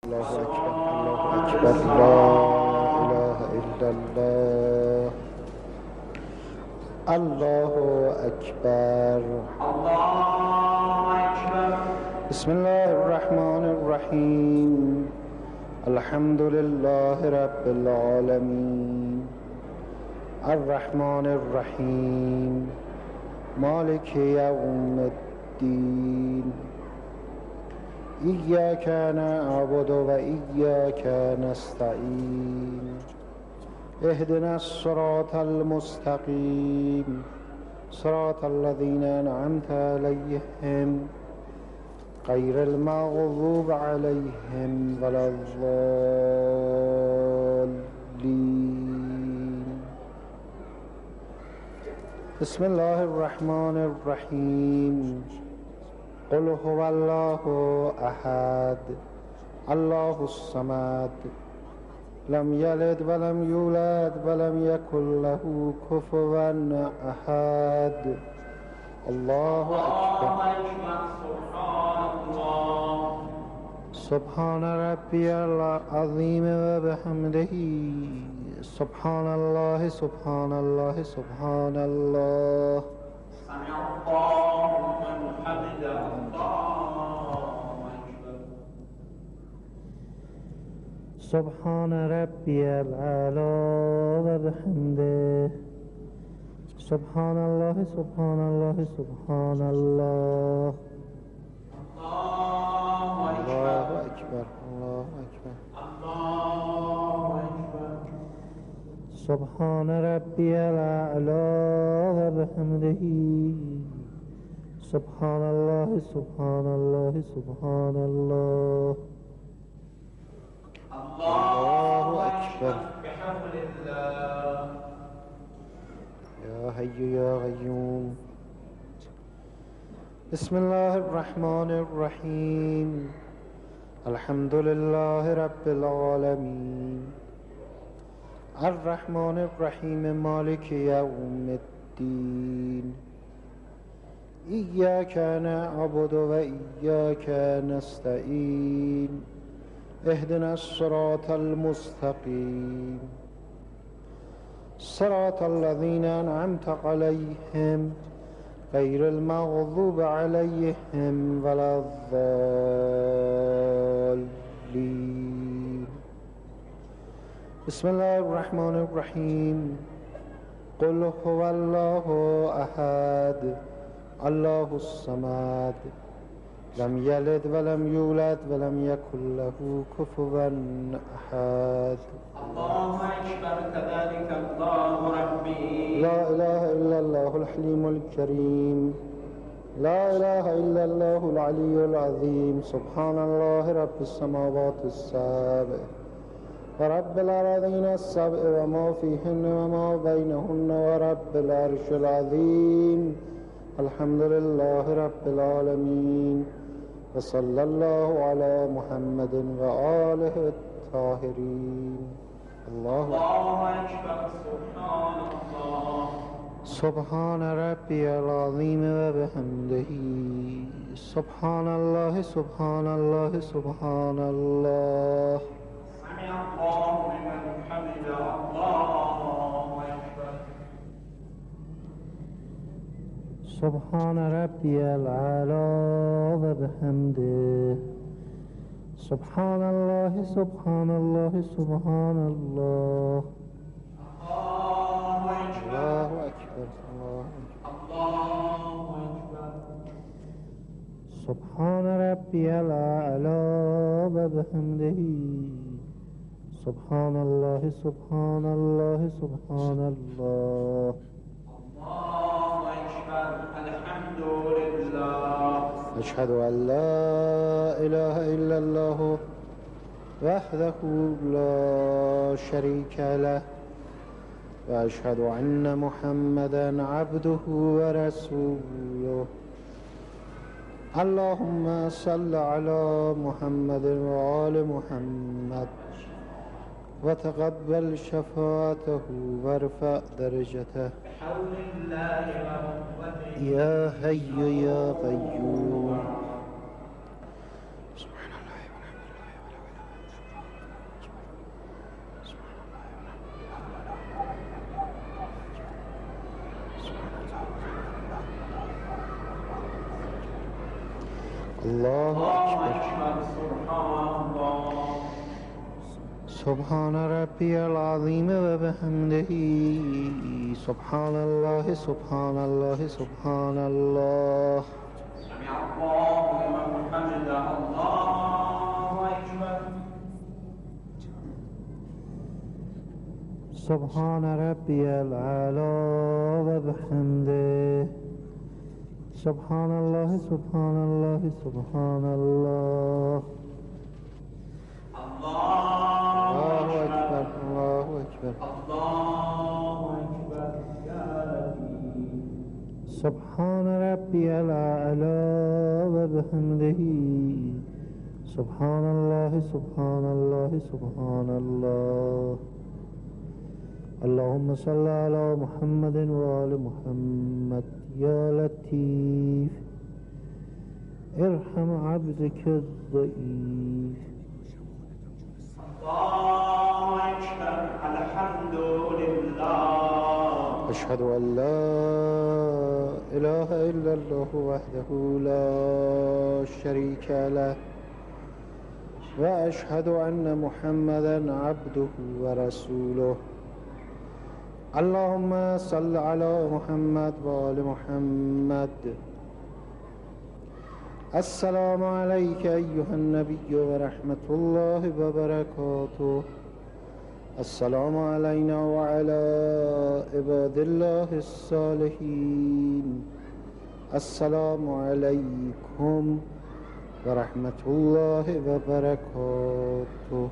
الله أكبر الله أكبر لا إله إلا الله الله أكبر الله أكبر. بسم الله الرحمن الرحيم الحمد لله رب العالمين الرحمن الرحيم مالك يوم الدين إياك نعبد وإياك نستعين اهدنا الصراط المستقيم صراط الذين أنعمت عليهم غير المغضوب عليهم ولا الضالين. بسم الله الرحمن الرحيم قل هو الله أحد الله الصمد لم يلد ولم يولد ولم يكن له كفوا أحد الله أكبر. سبحان ربي العظيم وبحمده سبحان الله سبحان الله سبحان الله. سمع الله لمن حمده. الله أكبر. سبحان ربي الأعلى وبحمده سبحان الله سبحان الله سبحان الله. الله أكبر الله أكبر. الله أكبر. سبحان ربي الأعلى وبحمده سبحان الله سبحان الله سبحان الله. الله أكبر. بحول الله. يا حي يا قيوم. بسم الله الرحمن الرحيم الحمد لله رب العالمين الرحمن الرحيم مالك يوم الدين إياك نعبد وإياك نستعين اهدنا الصراط المستقيم صراط الذين أنعمت عليهم غير المغضوب عليهم ولا الضالين. بسم الله الرحمن الرحيم قل هو الله أحد الله الصمد لم يلد ولم يولد ولم يكن له كفوا أحد. الله أكبر. كذلك الله ربي. لا إله إلا الله الحليم الكريم لا إله إلا الله العلي العظيم سبحان الله رب السماوات السبع ورب الأراضين السبع وما فيهن وما بينهن ورب العرش العظيم الحمد لله رب العالمين وصلى الله على محمد وآله الطاهرين. الله أكبر. سبحان الله. سبحان ربي العظيم وبحمده سبحان الله سبحان الله سبحان الله. سمع الله لمن حمده. الله أكبر. سبحان ربي الأعلى وبحمده سبحان الله سبحان الله سبحان الله. الله أكبر الله أكبر. سبحان ربي الأعلى وبحمده سبحان الله سبحان الله سبحان الله. الله أكبر. الحمد لله. أشهد أن لا إله إلا الله وحده لا شريك له وأشهد أن محمدًا عبده ورسوله. اللهم صل على محمد وآل محمد وتقبل شفاعته وارفع درجته بحول الله وقوته. يا حي يا قيوم. الله أكبر. سبحان ربي العظيم وبحمده سبحان الله سبحان الله سبحان الله. سمع الله لمن حمده. الله أكبر. سبحان ربي الأعلى وبحمده سبحان الله سبحان الله سبحان الله. الله أكبر الله أكبر. الله أكبر. يا لطيف. سبحان ربي الأعلى وبحمده سبحان الله سبحان الله سبحان الله. اللهم صل على محمد وآل محمد. يا لطيف ارحم عبدك الضعيف. الله أكبر. الحمد لله. أشهد أن لا إله إلا الله وحده لا شريك له وأشهد أن محمدا عبده ورسوله. اللهم صل على محمد وآل محمد. السلام عليك أيها النبي ورحمة الله وبركاته. السلام علينا وعلى عباد الله الصالحين. السلام عليكم ورحمة الله وبركاته.